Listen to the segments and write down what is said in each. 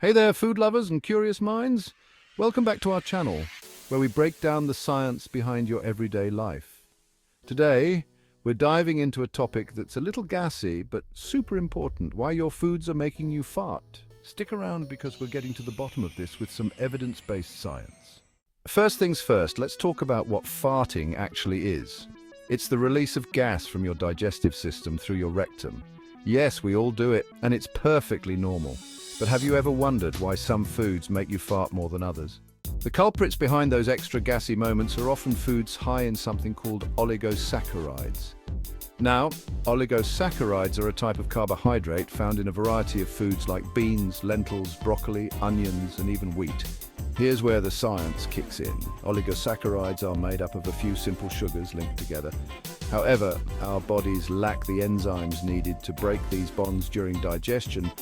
Hey there, food lovers and curious minds. Welcome back to our channel, where we break down the science behind your everyday life. Today, we're diving into a topic that's a little gassy, but super important: why your foods are making you fart. Stick around because we're getting to the bottom of this with some evidence-based science. First things first, let's talk about what farting actually is. It's the release of gas from your digestive system through your rectum. Yes, we all do it, and it's perfectly normal. But have you ever wondered why some foods make you fart more than others? The culprits behind those extra gassy moments are often foods high in something called oligosaccharides. Now, oligosaccharides are a type of carbohydrate found in a variety of foods like beans, lentils, broccoli, onions, and even wheat. Here's where the science kicks in. Oligosaccharides are made up of a few simple sugars linked together. However, our bodies lack the enzymes needed to break these bonds during digestion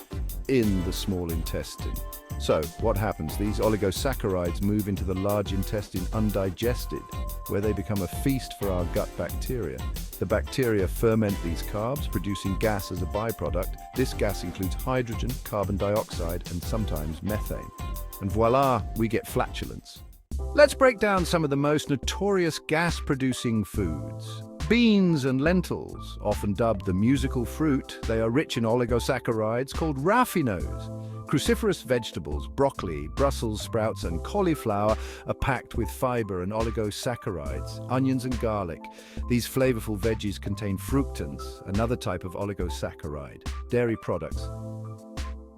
in the small intestine. So, what happens? These oligosaccharides move into the large intestine undigested, where they become a feast for our gut bacteria. The bacteria ferment these carbs, producing gas as a byproduct. This gas includes hydrogen, carbon dioxide, and sometimes methane. And voila, we get flatulence. Let's break down some of the most notorious gas-producing foods. Beans and lentils, often dubbed the musical fruit, they are rich in oligosaccharides called raffinose. Cruciferous vegetables, broccoli, Brussels sprouts, and cauliflower are packed with fiber and oligosaccharides. Onions and garlic. These flavorful veggies contain fructans, another type of oligosaccharide. Dairy products.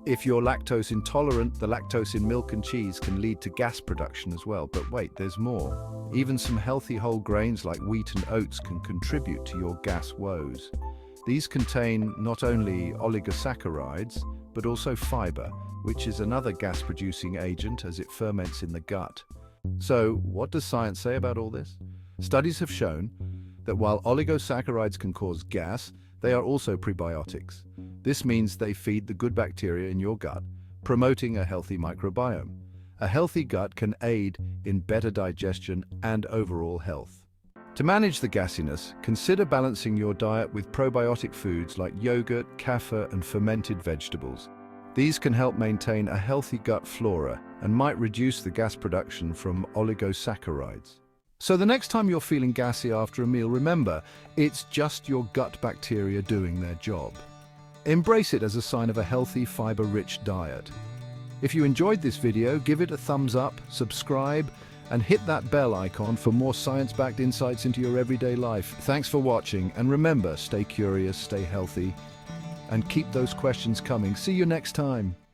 If you're lactose intolerant, the lactose in milk and cheese can lead to gas production as well. But wait, there's more. Even some healthy whole grains like wheat and oats can contribute to your gas woes. These contain not only oligosaccharides, but also fiber, which is another gas-producing agent as it ferments in the gut. So, what does science say about all this? Studies have shown that while oligosaccharides can cause gas, they are also prebiotics. This means they feed the good bacteria in your gut, promoting a healthy microbiome. A healthy gut can aid in better digestion and overall health. To manage the gassiness, consider balancing your diet with probiotic foods like yogurt, kefir, and fermented vegetables. These can help maintain a healthy gut flora and might reduce the gas production from oligosaccharides. So the next time you're feeling gassy after a meal, remember, it's just your gut bacteria doing their job. Embrace it as a sign of a healthy, fiber-rich diet. If you enjoyed this video, give it a thumbs up, subscribe, and hit that bell icon for more science-backed insights into your everyday life. Thanks for watching, and remember, stay curious, stay healthy, and keep those questions coming. See you next time.